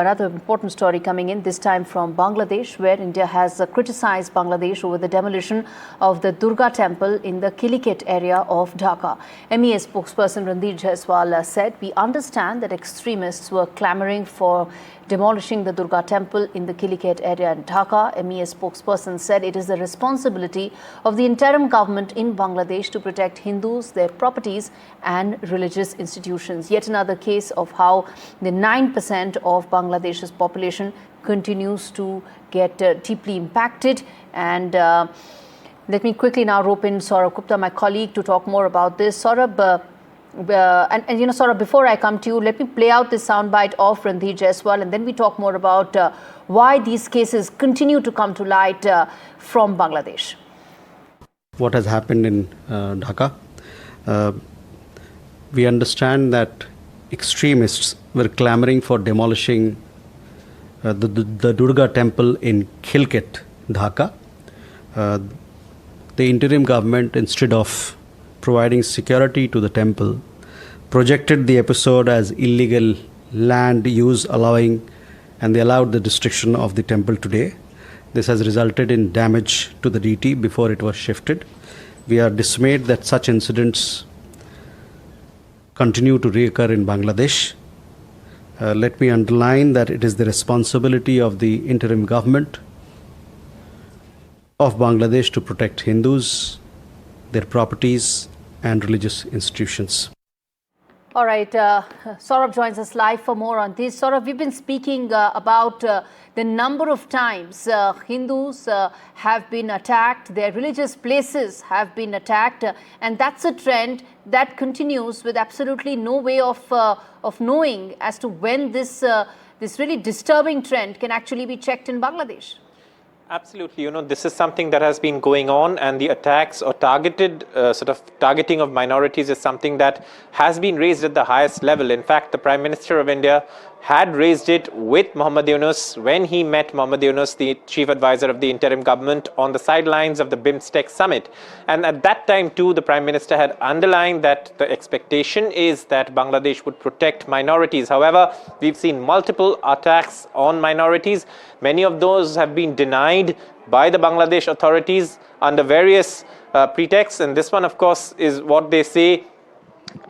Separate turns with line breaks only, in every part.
Another important story coming in, this time from Bangladesh, where India has criticized Bangladesh over the demolition of the Durga Temple in the Khilkhet area of Dhaka. MEA spokesperson Randhir Jaiswal said, "We understand that extremists were clamoring for demolishing the Durga Temple in the Khilkhet area in Dhaka." MEA spokesperson said it is the responsibility of the interim government in Bangladesh to protect Hindus, their properties and religious institutions. Yet another case of how the 9% of Bangladesh's population continues to get deeply impacted. And let me quickly now rope in Saurabh Gupta, my colleague, to talk more about this. Saurabh, Saurabh, before I come to you, let me play out this soundbite of Randhir Jaiswal, and then we talk more about why these cases continue to come to light from Bangladesh.
What has happened in Dhaka? We understand that extremists were clamoring for demolishing the Durga Temple in Khilkhet, Dhaka. The interim government, instead of providing security to the temple, projected the episode as illegal land use and they allowed the destruction of the temple today. This has resulted in damage to the deity before it was shifted. We are dismayed that such incidents continue to reoccur in Bangladesh. Let me underline that it is the responsibility of the interim government of Bangladesh to protect Hindus, their properties and religious institutions.
All right, Saurabh joins us live for more on this. Saurabh, we've been speaking about the number of times Hindus have been attacked, their religious places have been attacked, and that's a trend that continues with absolutely no way of knowing as to when this really disturbing trend can actually be checked in Bangladesh.
Absolutely. This is something that has been going on, and the attacks or targeting of minorities is something that has been raised at the highest level. In fact, the Prime Minister of India had raised it with Mohammad Yunus when he met Mohammad Yunus, the chief advisor of the interim government, on the sidelines of the BIMSTEC summit. And at that time too, the Prime Minister had underlined that the expectation is that Bangladesh would protect minorities. However, we've seen multiple attacks on minorities. Many of those have been denied by the Bangladesh authorities under various pretexts. And this one, of course, is what they say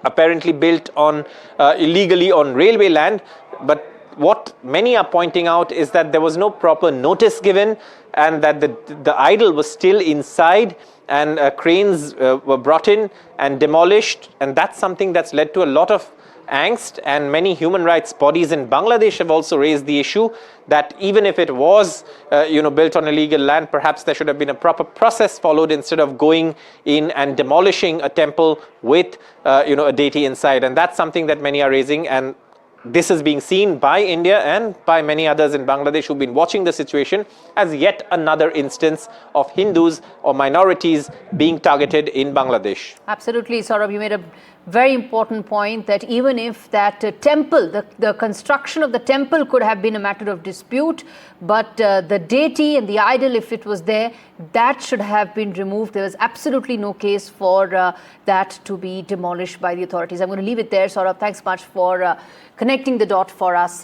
apparently built on illegally on railway land. But what many are pointing out is that there was no proper notice given, and that the idol was still inside, and cranes were brought in and demolished. And that's something that's led to a lot of angst, and many human rights bodies in Bangladesh have also raised the issue that even if it was built on illegal land, perhaps there should have been a proper process followed instead of going in and demolishing a temple with a deity inside. And that's something that many are raising, and this is being seen by India and by many others in Bangladesh who've been watching the situation as yet another instance of Hindus or minorities being targeted in Bangladesh.
Absolutely, Saurabh, you made a very important point that even if that temple, the construction of the temple could have been a matter of dispute, but the deity and the idol, if it was there, that should have been removed. There was absolutely no case for that to be demolished by the authorities. I'm going to leave it there. Saurabh, thanks much for connecting the dot for us.